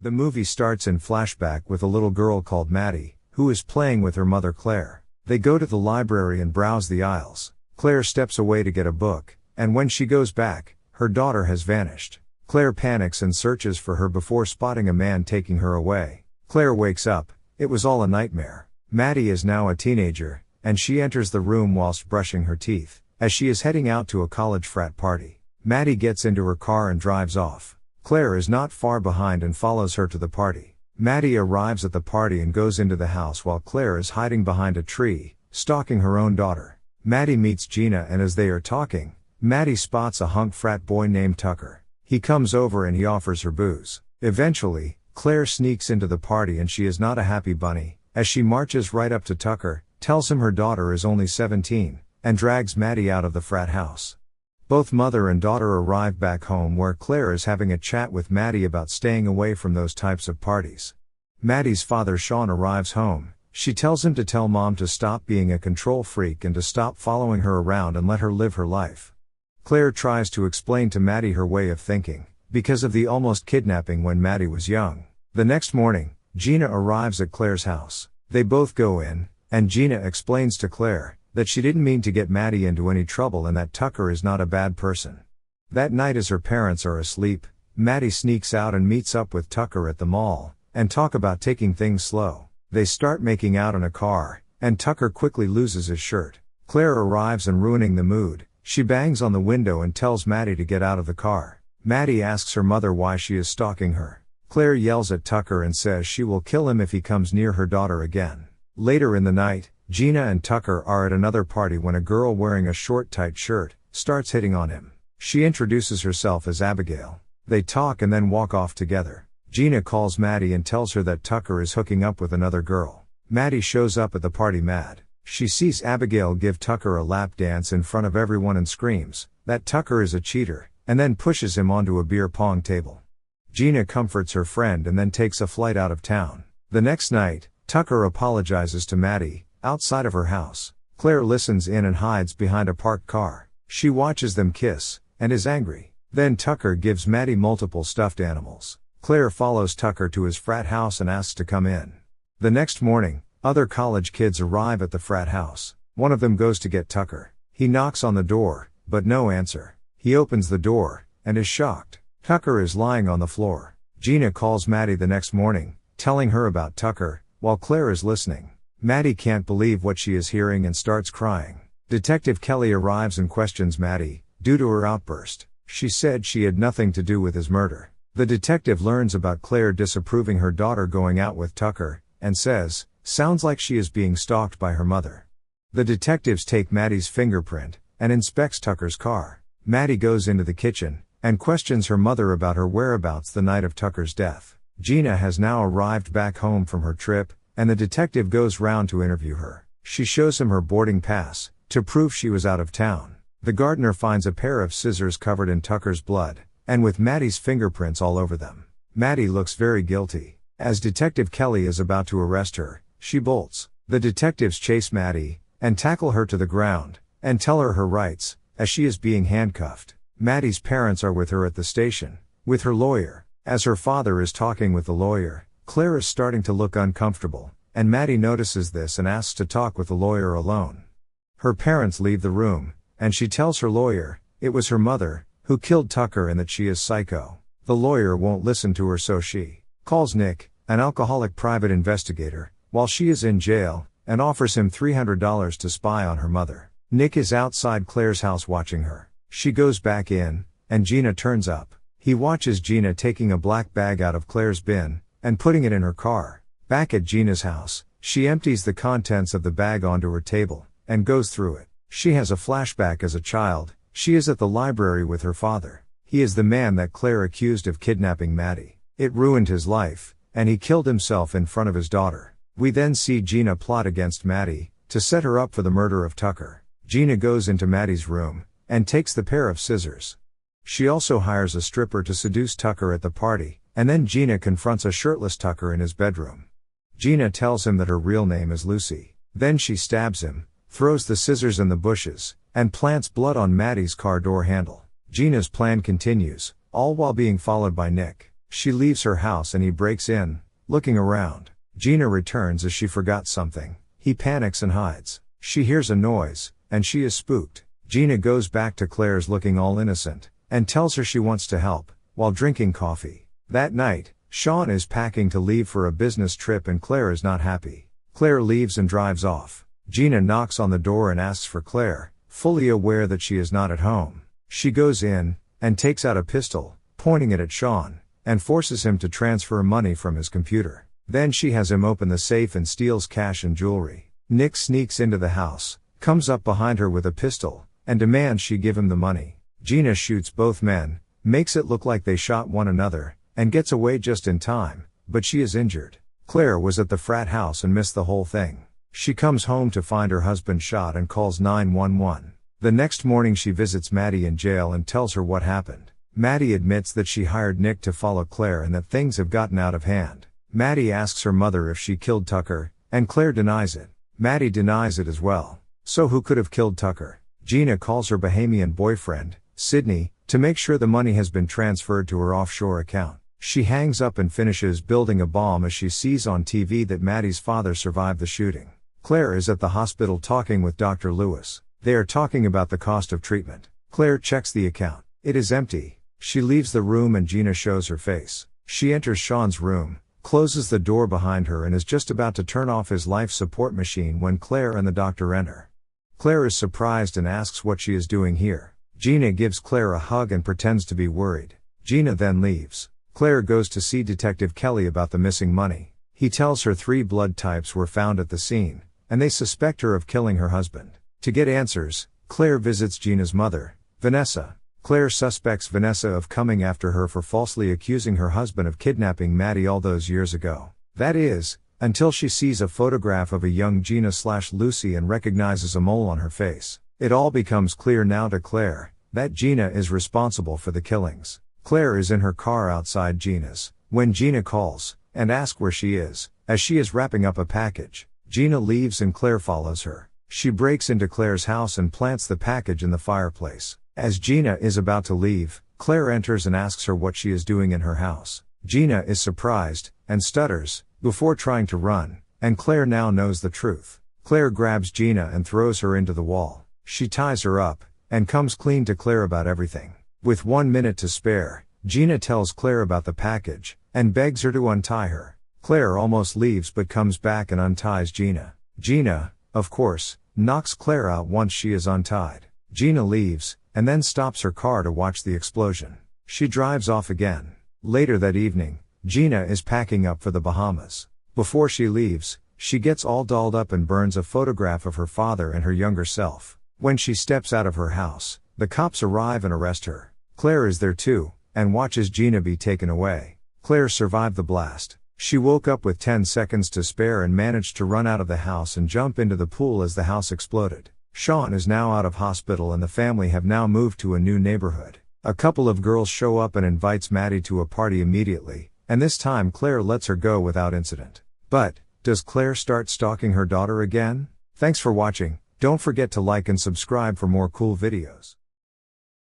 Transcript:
The movie starts in flashback with a little girl called Maddy, who is playing with her mother Claire. They go to the library and browse the aisles. Claire steps away to get a book, and when she goes back, her daughter has vanished. Claire panics and searches for her before spotting a man taking her away. Claire wakes up. It was all a nightmare. Maddy is now a teenager, and she enters the room whilst brushing her teeth, as she is heading out to a college frat party. Maddy gets into her car and drives off. Claire is not far behind and follows her to the party. Maddy arrives at the party and goes into the house while Claire is hiding behind a tree, stalking her own daughter. Maddy meets Gina, and as they are talking, Maddy spots a hunk frat boy named Tucker. He comes over and he offers her booze. Eventually, Claire sneaks into the party and she is not a happy bunny, as she marches right up to Tucker, tells him her daughter is only 17, and drags Maddy out of the frat house. Both mother and daughter arrive back home where Claire is having a chat with Maddy about staying away from those types of parties. Maddy's father Sean arrives home. She tells him to tell mom to stop being a control freak and to stop following her around and let her live her life. Claire tries to explain to Maddy her way of thinking, because of the almost kidnapping when Maddy was young. The next morning, Gina arrives at Claire's house. They both go in, and Gina explains to Claire that she didn't mean to get Maddy into any trouble and that Tucker is not a bad person. That night, as her parents are asleep, Maddy sneaks out and meets up with Tucker at the mall, and talk about taking things slow. They start making out in a car, and Tucker quickly loses his shirt. Claire arrives and ruining the mood, she bangs on the window and tells Maddy to get out of the car. Maddy asks her mother why she is stalking her. Claire yells at Tucker and says she will kill him if he comes near her daughter again. Later in the night, Gina and Tucker are at another party when a girl wearing a short tight shirt starts hitting on him. She introduces herself as Abigail. They talk and then walk off together. Gina calls Maddy and tells her that Tucker is hooking up with another girl. Maddy shows up at the party mad. She sees Abigail give Tucker a lap dance in front of everyone and screams that Tucker is a cheater, and then pushes him onto a beer pong table. Gina comforts her friend and then takes a flight out of town. The next night, Tucker apologizes to Maddy outside of her house. Claire listens in and hides behind a parked car. She watches them kiss, and is angry. Then Tucker gives Maddy multiple stuffed animals. Claire follows Tucker to his frat house and asks to come in. The next morning, other college kids arrive at the frat house. One of them goes to get Tucker. He knocks on the door, but no answer. He opens the door, and is shocked. Tucker is lying on the floor. Gina calls Maddy the next morning, telling her about Tucker, while Claire is listening. Maddy can't believe what she is hearing and starts crying. Detective Kelly arrives and questions Maddy, due to her outburst. She said she had nothing to do with his murder. The detective learns about Claire disapproving her daughter going out with Tucker, and says, sounds like she is being stalked by her mother. The detectives take Maddy's fingerprint, and inspects Tucker's car. Maddy goes into the kitchen, and questions her mother about her whereabouts the night of Tucker's death. Gina has now arrived back home from her trip, and the detective goes round to interview her. She shows him her boarding pass, to prove she was out of town. The gardener finds a pair of scissors covered in Tucker's blood, and with Maddy's fingerprints all over them. Maddy looks very guilty. As Detective Kelly is about to arrest her, she bolts. The detectives chase Maddy, and tackle her to the ground, and tell her her rights, as she is being handcuffed. Maddy's parents are with her at the station, with her lawyer. As her father is talking with the lawyer, Claire is starting to look uncomfortable, and Maddy notices this and asks to talk with the lawyer alone. Her parents leave the room, and she tells her lawyer, it was her mother, who killed Tucker and that she is psycho. The lawyer won't listen to her, so she calls Nick, an alcoholic private investigator, while she is in jail, and offers him $300 to spy on her mother. Nick is outside Claire's house watching her. She goes back in, and Gina turns up. He watches Gina taking a black bag out of Claire's bin, and putting it in her car. Back at Gina's house, she empties the contents of the bag onto her table, and goes through it. She has a flashback as a child. She is at the library with her father. He is the man that Claire accused of kidnapping Maddy. It ruined his life, and he killed himself in front of his daughter. We then see Gina plot against Maddy, to set her up for the murder of Tucker. Gina goes into Maddy's room, and takes the pair of scissors. She also hires a stripper to seduce Tucker at the party, and then Gina confronts a shirtless Tucker in his bedroom. Gina tells him that her real name is Lucy. Then she stabs him, throws the scissors in the bushes, and plants blood on Maddy's car door handle. Gina's plan continues, all while being followed by Nick. She leaves her house and he breaks in, looking around. Gina returns as she forgot something. He panics and hides. She hears a noise, and she is spooked. Gina goes back to Claire's looking all innocent, and tells her she wants to help, while drinking coffee. That night, Sean is packing to leave for a business trip and Claire is not happy. Claire leaves and drives off. Gina knocks on the door and asks for Claire, fully aware that she is not at home. She goes in, and takes out a pistol, pointing it at Sean, and forces him to transfer money from his computer. Then she has him open the safe and steals cash and jewelry. Nick sneaks into the house, comes up behind her with a pistol, and demands she give him the money. Gina shoots both men, makes it look like they shot one another, and gets away just in time, but she is injured. Claire was at the frat house and missed the whole thing. She comes home to find her husband shot and calls 911. The next morning she visits Maddy in jail and tells her what happened. Maddy admits that she hired Nick to follow Claire and that things have gotten out of hand. Maddy asks her mother if she killed Tucker, and Claire denies it. Maddy denies it as well. So who could have killed Tucker? Gina calls her Bahamian boyfriend, Sydney, to make sure the money has been transferred to her offshore account. She hangs up and finishes building a bomb as she sees on TV that Maddy's father survived the shooting. Claire is at the hospital talking with Dr. Lewis. They are talking about the cost of treatment. Claire checks the account. It is empty. She leaves the room and Gina shows her face. She enters Sean's room, closes the door behind her and is just about to turn off his life support machine when Claire and the doctor enter. Claire is surprised and asks what she is doing here. Gina gives Claire a hug and pretends to be worried. Gina then leaves. Claire goes to see Detective Kelly about the missing money. He tells her 3 blood types were found at the scene, and they suspect her of killing her husband. To get answers, Claire visits Gina's mother, Vanessa. Claire suspects Vanessa of coming after her for falsely accusing her husband of kidnapping Maddy all those years ago. That is, until she sees a photograph of a young Gina/Lucy and recognizes a mole on her face. It all becomes clear now to Claire that Gina is responsible for the killings. Claire is in her car outside Gina's when Gina calls and asks where she is, as she is wrapping up a package. Gina leaves and Claire follows her. She breaks into Claire's house and plants the package in the fireplace. As Gina is about to leave, Claire enters and asks her what she is doing in her house. Gina is surprised, and stutters, before trying to run, and Claire now knows the truth. Claire grabs Gina and throws her into the wall. She ties her up, and comes clean to Claire about everything. With 1 minute to spare, Gina tells Claire about the package, and begs her to untie her. Claire almost leaves but comes back and unties Gina. Gina, of course, knocks Claire out once she is untied. Gina leaves, and then stops her car to watch the explosion. She drives off again. Later that evening, Gina is packing up for the Bahamas. Before she leaves, she gets all dolled up and burns a photograph of her father and her younger self. When she steps out of her house, the cops arrive and arrest her. Claire is there too, and watches Gina be taken away. Claire survived the blast. She woke up with 10 seconds to spare and managed to run out of the house and jump into the pool as the house exploded. Sean is now out of hospital and the family have now moved to a new neighborhood. A couple of girls show up and invites Maddy to a party immediately, and this time Claire lets her go without incident. But, does Claire start stalking her daughter again? Thanks for watching. Don't forget to like and subscribe for more cool videos.